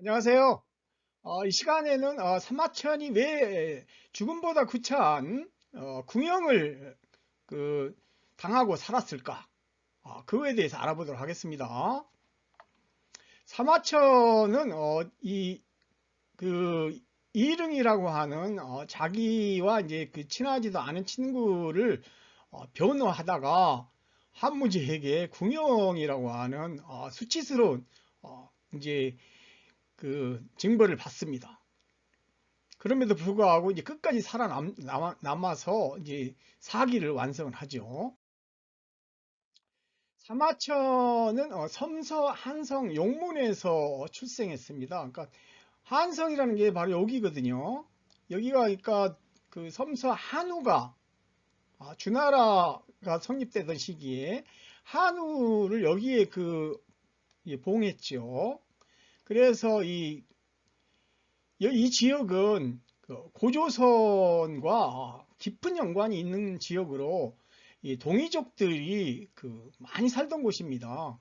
안녕하세요. 이 시간에는 사마천이 왜 죽음보다 구차한 궁형을 그 당하고 살았을까? 그거에 대해서 알아보도록 하겠습니다. 사마천은 이릉이라고 하는 자기와 이제 그 친하지도 않은 친구를 변호하다가 한무지에게 궁형이라고 하는 수치스러운 이제 그 징벌을 받습니다. 그럼에도 불구하고 이제 끝까지 살아남아서 이제 사기를 완성을 하죠. 사마천은 섬서 한성 용문에서 출생했습니다. 그러니까 한성이라는 게 바로 여기거든요. 여기가 그러니까 그 섬서 한우가 주나라가 성립되던 시기에 한우를 여기에 봉했죠. 그래서 이 지역은 그 고조선과 깊은 연관이 있는 지역으로 이 동이족들이 많이 살던 곳입니다.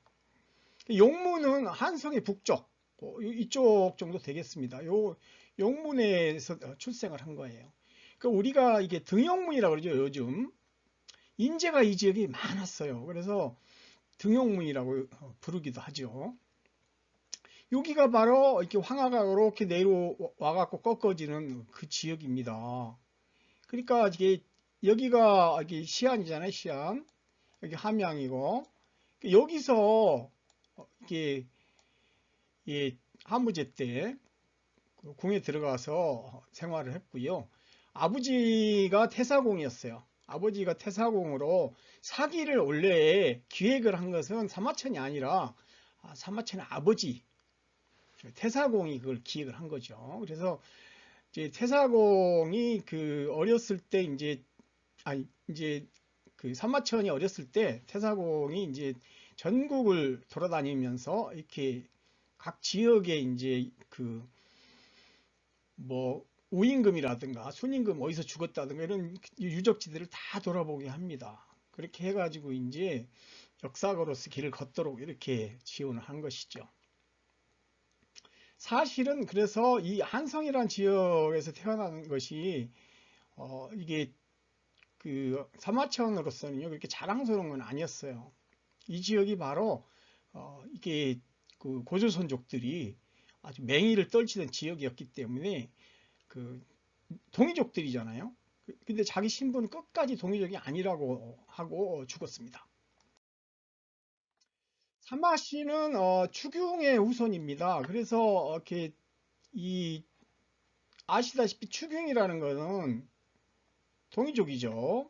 용문은 한성의 북쪽, 이쪽 정도 되겠습니다. 요 용문에서 출생을 한 거예요. 그러니까 우리가 이게 등용문이라고 그러죠. 요즘 인재가 이 지역이 많았어요. 그래서 등용문이라고 부르기도 하죠. 여기가 바로 이렇게 황하가 이렇게 내려와갖고 꺾어지는 그 지역입니다. 그러니까 이게 여기가 이게 시안이잖아요, 시안. 여기 함양이고 여기서 이게 한무제 때 궁에 들어가서 생활을 했고요. 아버지가 태사공이었어요. 아버지가 태사공으로 사기를 원래 기획을 한 것은 사마천이 아니라 사마천의 아버지 태사공이 그걸 기획을 한 거죠. 그래서 이제 태사공이 그 어렸을 때 이제 그 사마천이 어렸을 때 태사공이 이제 전국을 돌아다니면서 이렇게 각 지역에 이제 그 뭐 우임금이라든가 순임금 어디서 죽었다든가 이런 유적지들을 다 돌아보게 합니다. 그렇게 해가지고 이제 역사가로서 길을 걷도록 이렇게 지원을 한 것이죠. 사실은 그래서 이 한성이라는 지역에서 태어난 것이 이게 그 사마천으로서는요 그렇게 자랑스러운 건 아니었어요. 이 지역이 바로 이게 그 고조선족들이 아주 맹위를 떨치던 지역이었기 때문에 그 동이족들이잖아요. 근데 자기 신분은 끝까지 동이족이 아니라고 하고 죽었습니다. 사마씨는 추경의 후손입니다. 그래서 이렇게 이 아시다시피 추경이라는 것은 동이족이죠.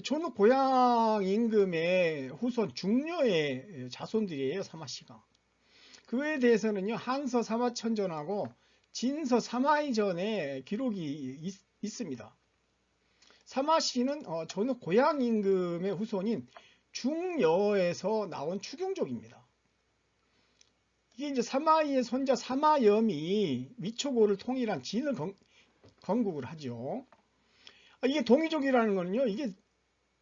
전후 고향 임금의 후손 중려의 자손들이에요, 사마씨가. 그에 대해서는요, 한서 사마천전하고 진서 사마이전에 기록이 있습니다. 사마씨는 전후 고향 임금의 후손인 중여에서 나온 추경족입니다. 이게 이제 사마이의 손자 사마염이 위초고를 통일한 진을 건국을 하죠. 이게 동이족이라는 거는요, 이게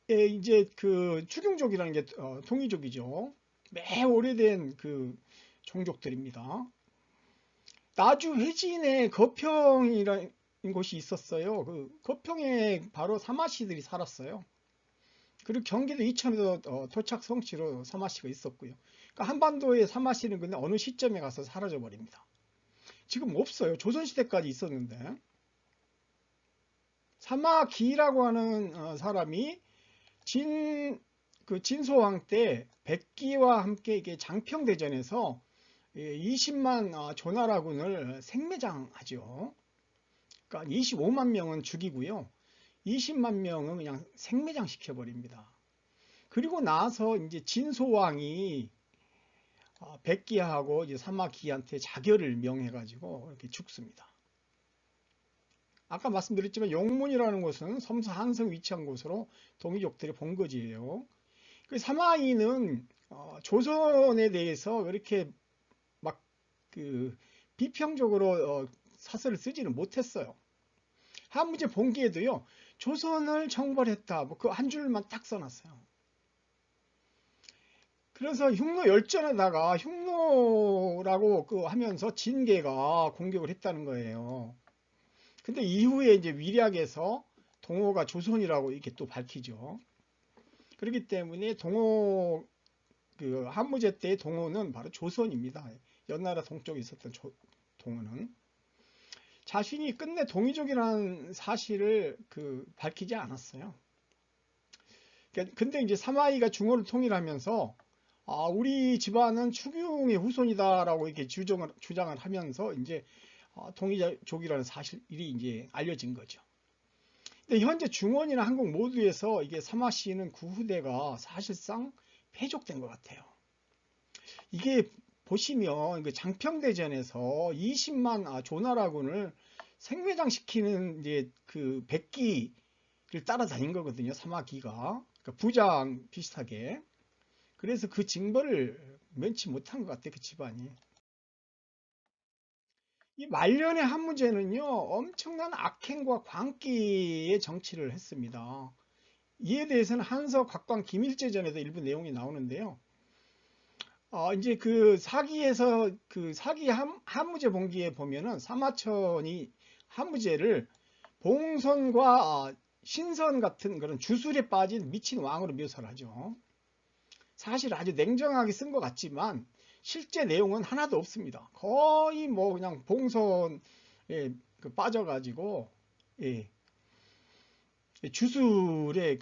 이제 그 추경족이라는 게 동이족이죠. 매 오래된 그 종족들입니다. 나주 회진에 거평이라는 곳이 있었어요. 그 거평에 바로 사마씨들이 살았어요. 그리고 경기도 이천에도 토착 성지로 사마씨가 있었고요. 그러니까 한반도의 사마씨는 근데 어느 시점에 가서 사라져 버립니다. 지금 없어요. 조선시대까지 있었는데 사마기라고 하는 사람이 진소왕 때 백기와 함께 이게 장평대전에서 20만 조나라군을 생매장하죠. 그러니까 25만 명은 죽이고요. 20만 명은 그냥 생매장 시켜버립니다. 그리고 나서 이제 진소왕이 백기하고 이제 사마기한테 자결을 명해가지고 이렇게 죽습니다. 아까 말씀드렸지만 용문이라는 곳은 섬서 한성 위치한 곳으로 동이족들의 본거지예요. 그 사마이는 조선에 대해서 그렇게 막 그 비평적으로 사설을 쓰지는 못했어요. 한무제 본기에도요 조선을 정벌했다 뭐 그 한 줄만 딱 써놨어요. 그래서 흉노 열전에다가 흉노라고 하면서 진계가 공격을 했다는 거예요. 근데 이후에 이제 위략에서 동호가 조선이라고 이렇게 또 밝히죠. 그렇기 때문에 동호 한무제 때의 동호는 바로 조선입니다. 연나라 동쪽에 있었던 동호는 자신이 끝내 동이족이라는 사실을 밝히지 않았어요. 근데 이제 사마이가 중호를 통일하면서 우리 집안은 추경의 후손이다라고 이렇게 주장을 하면서 이제 동이족이라는 사실이 이제 알려진 거죠. 근데 현재 중원이나 한국 모두에서 이게 사마씨는 그 후대가 사실상 폐족된 것 같아요. 이게 보시면 장평대전에서 20만 조나라군을 생매장시키는 이제 백기를 따라다닌 거거든요. 사마기가 그러니까 부장 비슷하게. 그래서 그 징벌을 면치 못한 것 같아요. 그 집안이. 이 말년의 한무제는요, 엄청난 악행과 광기의 정치를 했습니다. 이에 대해서는 한서 곽광 김일제전에도 일부 내용이 나오는데요. 이제 사기에서 사기 한무제 봉기에 보면은 사마천이 한무제를 봉선과 신선 같은 그런 주술에 빠진 미친 왕으로 묘사를 하죠. 사실 아주 냉정하게 쓴 것 같지만 실제 내용은 하나도 없습니다. 거의 뭐 그냥 봉선에 빠져가지고 예, 주술의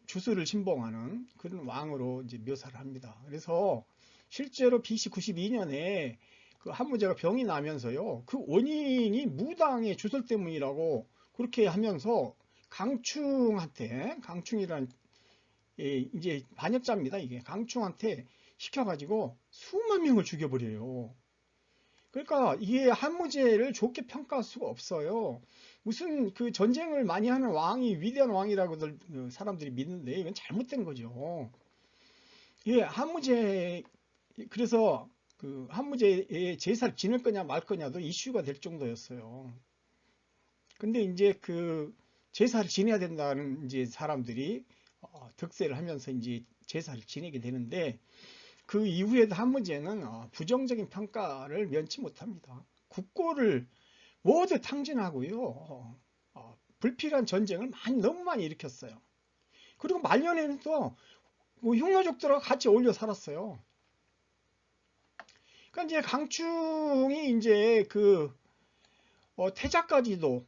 주술을 신봉하는 그런 왕으로 이제 묘사를 합니다. 그래서 실제로 BC 92년에 한무제가 병이 나면서요, 그 원인이 무당의 주술 때문이라고 그렇게 하면서 강충이란 이제 반역자입니다. 이게 강충한테 시켜가지고 수만 명을 죽여버려요. 그러니까 이게 한무제를 좋게 평가할 수가 없어요. 무슨 전쟁을 많이 하는 왕이 위대한 왕이라고들 사람들이 믿는데 이건 잘못된 거죠. 예, 한무제 그래서 한무제의 제사를 지낼 거냐 말 거냐도 이슈가 될 정도였어요. 근데 이제 제사를 지내야 된다는 이제 사람들이 득세를 하면서 이제 제사를 지내게 되는데 그 이후에도 한무제는 부정적인 평가를 면치 못합니다. 국고를 모두 탕진하고요. 불필요한 전쟁을 너무 많이 일으켰어요. 그리고 말년에는 또 흉노족들하고 같이 어울려 살았어요. 그러니까 이제 강충이 이제 태자까지도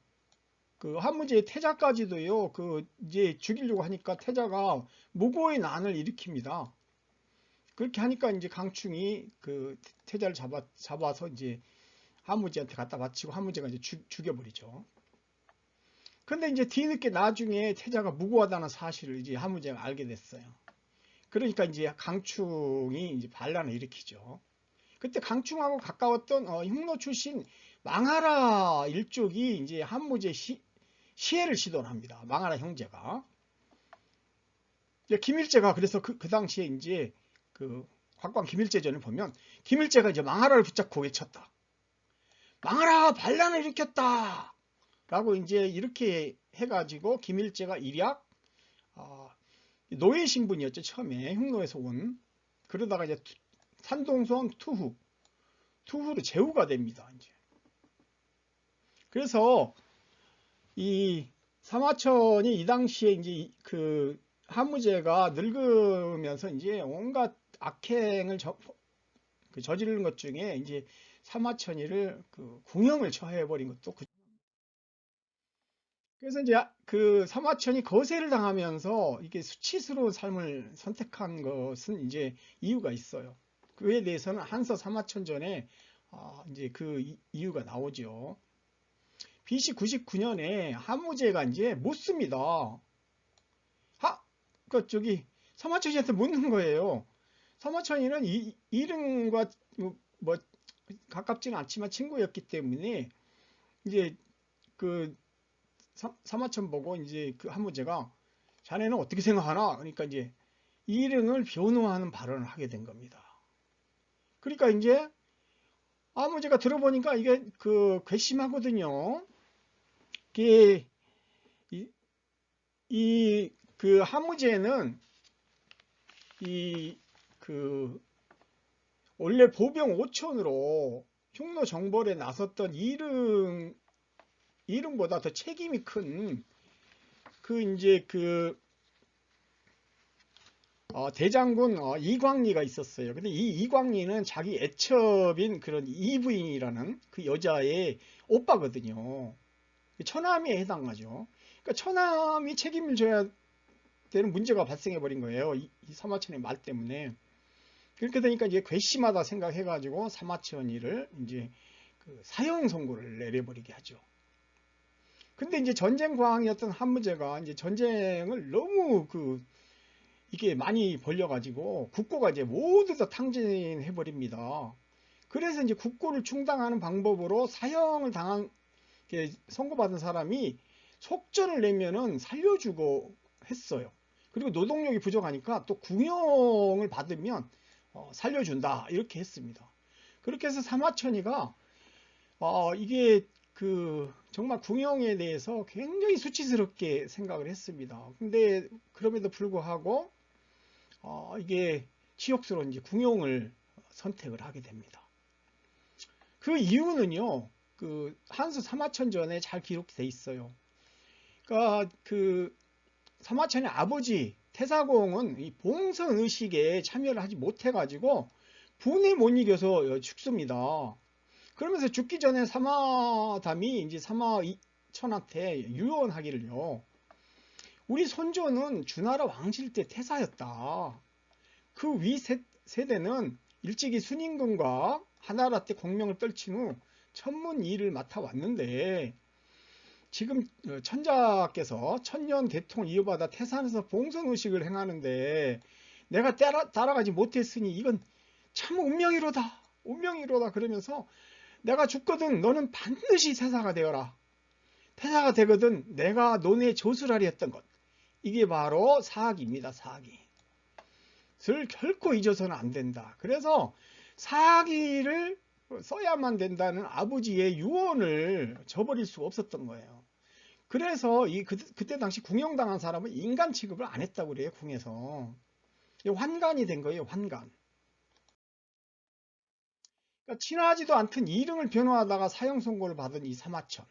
한무제의 태자까지도요. 이제 죽이려고 하니까 태자가 무고의 난을 일으킵니다. 그렇게 하니까 이제 강충이 태자를 잡아서 이제 한무제한테 갖다 바치고 한무제가 이제 죽여버리죠. 근데 이제 뒤늦게 나중에 태자가 무고하다는 사실을 이제 한무제가 알게 됐어요. 그러니까 이제 강충이 이제 반란을 일으키죠. 그때 강충하고 가까웠던 흉노 출신 망하라 일족이 이제 한무제 시해를 시도를 합니다. 망하라 형제가. 김일제가 그래서 그 당시에 이제 곽광 김일제전을 보면 김일제가 이제 망하라를 붙잡고 외쳤다. 망하라 반란을 일으켰다. 라고 이제 이렇게 해가지고 김일제가 일약 노예 신분이었죠. 처음에 흉노에서 온. 그러다가 이제 산동성 투후로 제후가 됩니다. 이제. 그래서 이 사마천이 이 당시에 이제 한무제가 늙으면서 이제 온갖 악행을 저지르는 것 중에 이제 사마천이를 궁형을 처해버린 것도 그래서 이제 사마천이 거세를 당하면서 이게 수치스러운 삶을 선택한 것은 이제 이유가 있어요. 그에 대해서는 한서 사마천전에 이제 이유가 나오죠. BC 99년에 한무제가 이제 묻습니다. 사마천이한테 묻는 거예요. 사마천이는 이름과 뭐 가깝지는 않지만 친구였기 때문에 이제 사마천 보고 이제 한무제가 자네는 어떻게 생각하나? 그러니까 이제 이릉을 변호하는 발언을 하게 된 겁니다. 그러니까 이제 한무제가 들어보니까 이게 괘씸하거든요. 한무제는 원래 보병 5천으로 흉노 정벌에 나섰던 이릉보다 더 책임이 큰 이제 대장군 이광리가 있었어요. 근데 이 이광리는 자기 애첩인 그런 이부인이라는 그 여자의 오빠거든요. 처남에 해당하죠. 그러니까 처남이 책임을 져야 되는 문제가 발생해 버린 거예요. 이 사마천의 말 때문에. 그렇게 되니까 이제 괘씸하다 생각해가지고 사마천이를 이제 그 사형 선고를 내려버리게 하죠. 근데 이제 전쟁 광이었던 한무제가 이제 전쟁을 너무 이게 많이 벌려가지고 국고가 이제 모두 다 탕진해 버립니다. 그래서 이제 국고를 충당하는 방법으로 사형을 선고받은 사람이 속전을 내면은 살려주고 했어요. 그리고 노동력이 부족하니까 또 궁형을 받으면 살려준다 이렇게 했습니다. 그렇게 해서 사마천이가 이게 정말 궁형에 대해서 굉장히 수치스럽게 생각을 했습니다. 근데 그럼에도 불구하고 이게 치욕스러운 이제 궁형을 선택을 하게 됩니다. 그 이유는요, 한수 사마천전에 잘 기록되어 있어요. 그러니까 사마천의 아버지 태사공은 이 봉선 의식에 참여를 하지 못해가지고 분에 못 이겨서 죽습니다. 그러면서 죽기 전에 사마담이 이제 사마천한테 유언하기를요. 우리 손조는 주나라 왕실 때 태사였다. 그 위 세대는 일찍이 순임금과 하나라 때 공명을 떨친 후 천문 일을 맡아왔는데 지금 천자께서 천년 대통을 이어받아 태산에서 봉선의식을 행하는데 내가 따라가지 못했으니 이건 참 운명이로다. 운명이로다. 그러면서 내가 죽거든 너는 반드시 태사가 되어라. 태사가 되거든 내가 논에 조술하리 했던 것. 이게 바로 사학입니다. 사학이. 를 결코 잊어서는 안 된다. 그래서 사기를 써야만 된다는 아버지의 유언을 저버릴 수가 없었던 거예요. 그래서 그때 당시 궁형당한 사람은 인간 취급을 안 했다고 그래요. 궁에서. 환관이 된 거예요. 환관. 그러니까 친하지도 않던 이릉을 변호하다가 사형 선고를 받은 이 사마천.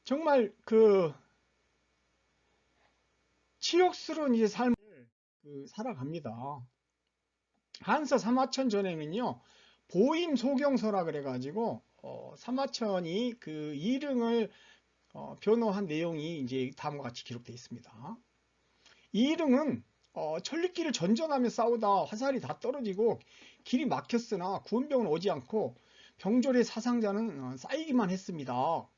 정말 치욕스러운 이제 삶을 살아갑니다. 한서 사마천 전에는요 보임 소경서라 그래가지고 사마천이 이릉을 변호한 내용이 이제 다음과 같이 기록되어 있습니다. 이릉은 천리길을 전전하며 싸우다 화살이 다 떨어지고 길이 막혔으나 구원병은 오지 않고 병졸의 사상자는 쌓이기만 했습니다.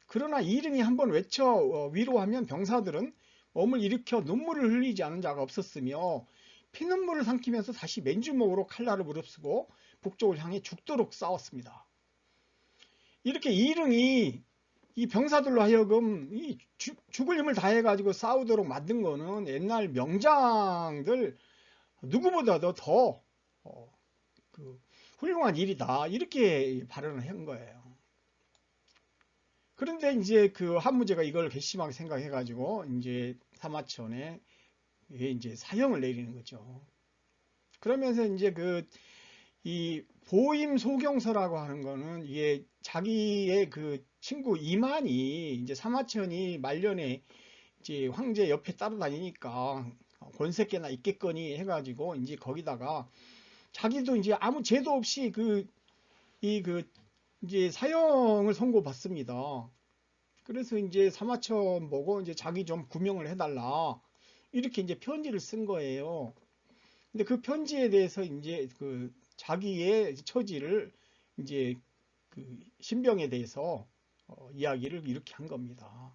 그러나 이릉이 한번 외쳐 위로하면 병사들은 몸을 일으켜 눈물을 흘리지 않은 자가 없었으며 피눈물을 삼키면서 다시 맨주먹으로 칼날을 무릅쓰고 북쪽을 향해 죽도록 싸웠습니다. 이렇게 이릉이 이 병사들로 하여금 죽을 힘을 다해가지고 싸우도록 만든 거는 옛날 명장들 누구보다도 더 훌륭한 일이다 이렇게 발언을 한 거예요. 그런데 이제 한무제가 이걸 괘씸하게 생각해가지고 이제 사마천에 이제 사형을 내리는 거죠. 그러면서 이제 이 보임 소경서라고 하는 거는 이게 자기의 친구 이만이 이제 사마천이 말년에 이제 황제 옆에 따라다니니까 권세께나 있겠거니 해가지고 이제 거기다가 자기도 이제 아무 죄도 없이 이제 사형을 선고받습니다. 그래서 이제 사마천 보고 이제 자기 좀 구명을 해달라 이렇게 이제 편지를 쓴 거예요. 근데 그 편지에 대해서 이제 자기의 처지를 이제 신병에 대해서 이야기를 이렇게 한 겁니다.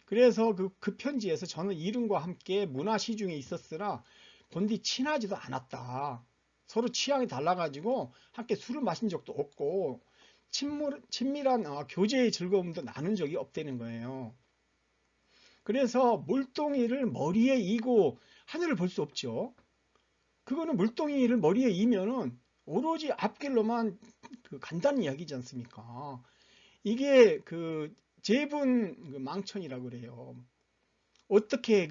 그래서 그 편지에서 저는 이릉과 함께 문화시중에 있었으나 본디 친하지도 않았다. 서로 취향이 달라가지고 함께 술을 마신 적도 없고 친밀한 교제의 즐거움도 나눈 적이 없다는 거예요. 그래서 물동이를 머리에 이고 하늘을 볼 수 없죠. 그거는 물동이를 머리에 이면은 오로지 앞길로만 간다는 이야기지 않습니까? 이게 제분 망천이라고 그래요. 어떻게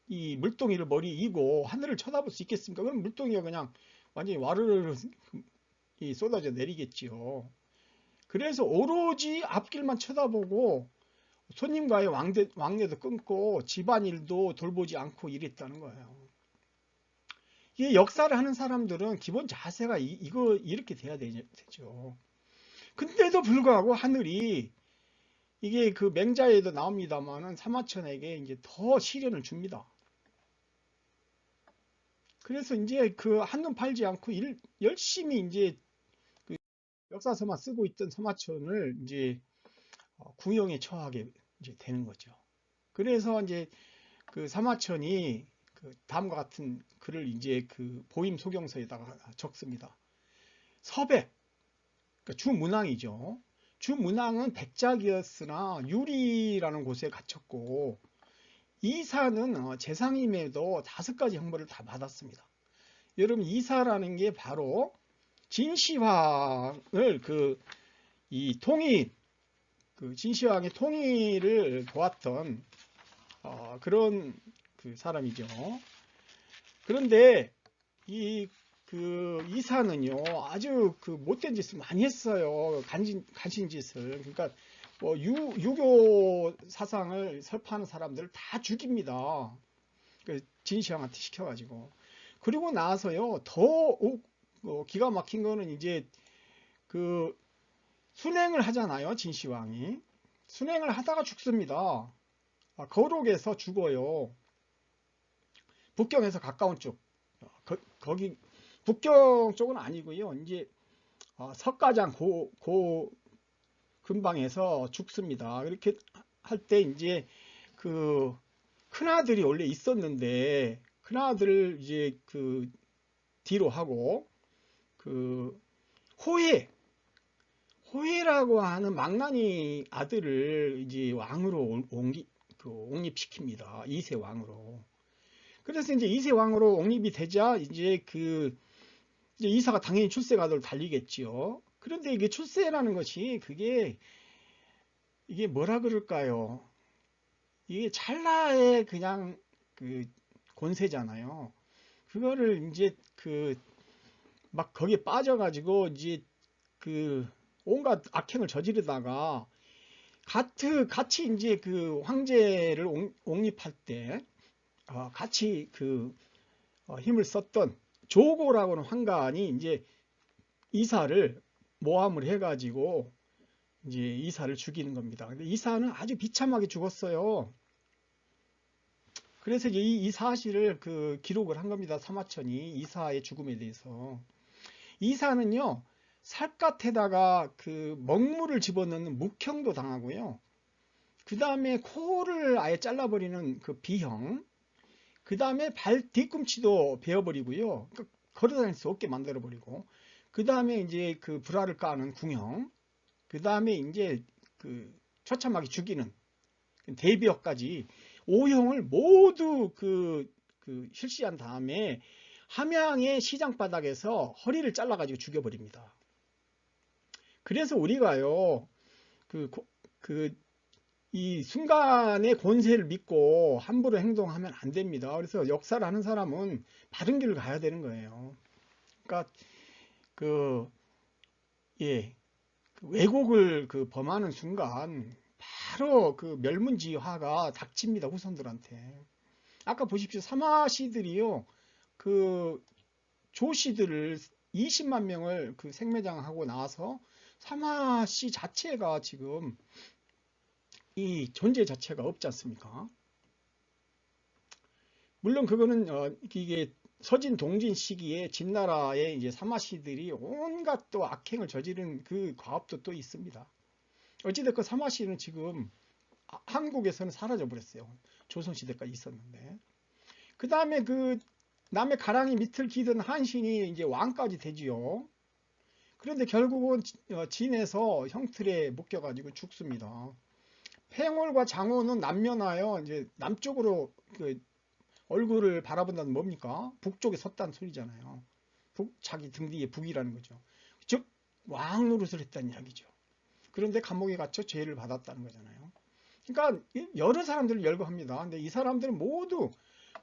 이 물동이를 머리에 이고 하늘을 쳐다볼 수 있겠습니까? 그럼 물동이가 그냥 완전히 와르르 쏟아져 내리겠지요. 그래서 오로지 앞길만 쳐다보고 손님과의 왕래도 끊고 집안일도 돌보지 않고 이랬다는 거예요. 이게 역사를 하는 사람들은 기본 자세가 이렇게 돼야 되죠. 근데도 불구하고 하늘이 이게 그 맹자에도 나옵니다만은 사마천에게 이제 더 시련을 줍니다. 그래서 이제 그 한눈 팔지 않고 열심히 이제 그 역사서만 쓰고 있던 사마천을 이제 궁형에 처하게 이제 되는 거죠. 그래서 이제 그 사마천이 그 다음과 같은 글을 이제 그 보임 소경서에다가 적습니다. 서백, 그러니까 주문왕이죠. 주문왕은 백작이었으나 유리라는 곳에 갇혔고 이사는 재상임에도 5가지 형벌을 다 받았습니다. 여러분 이사라는 게 바로 진시황을 이 통일 그 진시황의 통일을 도왔던 그런 그 사람이죠. 그런데 이사는요 아주 그 못된 짓을 많이 했어요. 간신 짓을. 그러니까 뭐 유교 사상을 설파하는 사람들을 다 죽입니다. 그 진시황한테 시켜가지고. 그리고 나서요 더 기가 막힌 거는 이제 그 순행을 하잖아요. 진시황이 순행을 하다가 죽습니다. 거록에서 죽어요. 북경에서 가까운 쪽 거기 북경 쪽은 아니고요. 이제 석가장 고 근방에서 죽습니다. 이렇게 할 때 이제 그 큰아들이 원래 있었는데 큰아들을 이제 그 뒤로 하고 그 호해라고 하는 망나니 아들을 이제 왕으로 옹립시킵니다. 2세 왕으로. 그래서 이제 2세 왕으로 옹립이 되자 이제 이제 이사가 당연히 출세가도를 달리겠지요. 그런데 이게 출세라는 것이 이게 뭐라 그럴까요? 이게 찰나의 그냥 그 권세잖아요. 그거를 이제 막 거기에 빠져가지고 이제 온갖 악행을 저지르다가 같이 이제 그 황제를 옹립할 때 같이 힘을 썼던 조고라고 하는 황간이 이제 이사를 모함을 해가지고 이제 이사를 죽이는 겁니다. 근데 이사는 아주 비참하게 죽었어요. 그래서 이제 이 사실을 기록을 한 겁니다. 사마천이 이사의 죽음에 대해서. 이사는요 살갗에다가 먹물을 집어넣는 묵형도 당하고요. 그 다음에 코를 아예 잘라버리는 비형, 그 다음에 발 뒤꿈치도 베어버리고요. 그러니까 걸어다닐 수 없게 만들어버리고, 그 다음에 이제 불화를 까는 궁형, 그 다음에 이제 처참하게 죽이는 대비역까지 5형을 모두 실시한 다음에 함양의 시장 바닥에서 허리를 잘라가지고 죽여버립니다. 그래서 우리가요, 이 순간의 권세를 믿고 함부로 행동하면 안 됩니다. 그래서 역사를 하는 사람은 바른 길을 가야 되는 거예요. 그러니까 왜곡을 범하는 순간 바로 멸문지화가 닥칩니다. 후손들한테. 아까 보십시오. 사마시들이요. 조씨들을 20만 명을 생매장하고 나서 사마시 자체가 지금 이 존재 자체가 없지 않습니까? 물론 그거는 이게 서진 동진 시기에 진나라의 이제 사마시들이 온갖 또 악행을 저지른 과업도 또 있습니다. 어찌됐건 사마시는 지금 한국에서는 사라져 버렸어요. 조선시대까지 있었는데. 그 다음에 남의 가랑이 밑을 기던 한신이 이제 왕까지 되지요. 그런데 결국은 진에서 형틀에 묶여가지고 죽습니다. 팽월과 장호는 남면하여 이제 남쪽으로 얼굴을 바라본다는 뭡니까? 북쪽에 섰다는 소리잖아요. 자기 등 뒤에 북이라는 거죠. 즉 왕 노릇을 했다는 이야기죠. 그런데 감옥에 갇혀 죄를 받았다는 거잖아요. 그러니까 여러 사람들을 열거합니다. 근데 이 사람들은 모두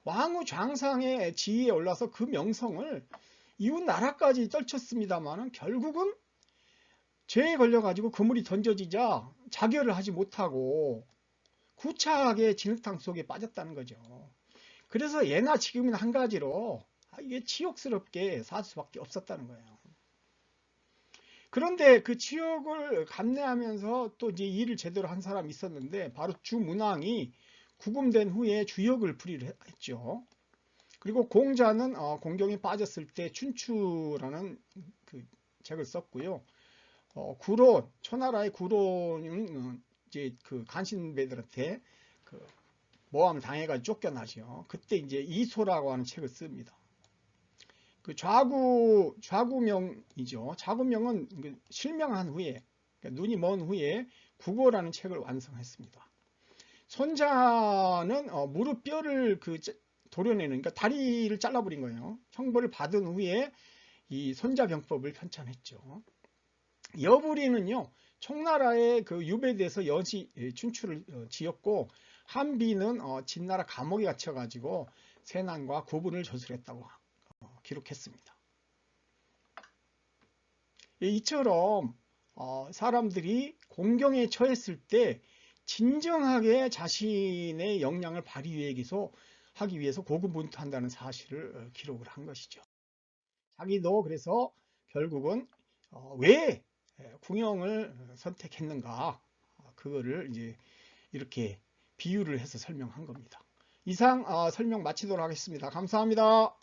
왕후 좌상의 지위에 올라서 그 명성을 이웃 나라까지 떨쳤습니다만은 결국은 죄에 걸려가지고 그물이 던져지자 자결을 하지 못하고 구차하게 진흙탕 속에 빠졌다는 거죠. 그래서 예나 지금이나 한 가지로 이게 치욕스럽게 살 수밖에 없었다는 거예요. 그런데 그 치욕을 감내하면서 또 이제 일을 제대로 한 사람이 있었는데 바로 주문왕이 구금된 후에 주역을 풀이를 했죠. 그리고 공자는 공경에 빠졌을 때 춘추라는 그 책을 썼고요. 구론, 초나라의 구론은 이제 그 간신배들한테 그 모함을 당해가지고 쫓겨나죠. 그때 이제 이소라고 하는 책을 씁니다. 그 좌구명이죠. 좌구명은 실명한 후에, 그러니까 눈이 먼 후에 국어라는 책을 완성했습니다. 손자는 무릎 뼈를 도려내는, 그러니까 다리를 잘라버린 거예요. 형벌을 받은 후에 이 손자병법을 편찬했죠. 여부리는요, 청나라의 그 유배돼서 춘추를 지었고, 한비는 진나라 감옥에 갇혀가지고 세난과 고분을 저술했다고 기록했습니다. 이처럼 사람들이 공경에 처했을 때 진정하게 자신의 역량을 발휘하기 위해서 고군분투한다는 사실을 기록을 한 것이죠. 자기도 그래서 결국은 왜 궁형을 선택했는가, 그거를 이제 이렇게 비유를 해서 설명한 겁니다. 이상 설명 마치도록 하겠습니다. 감사합니다.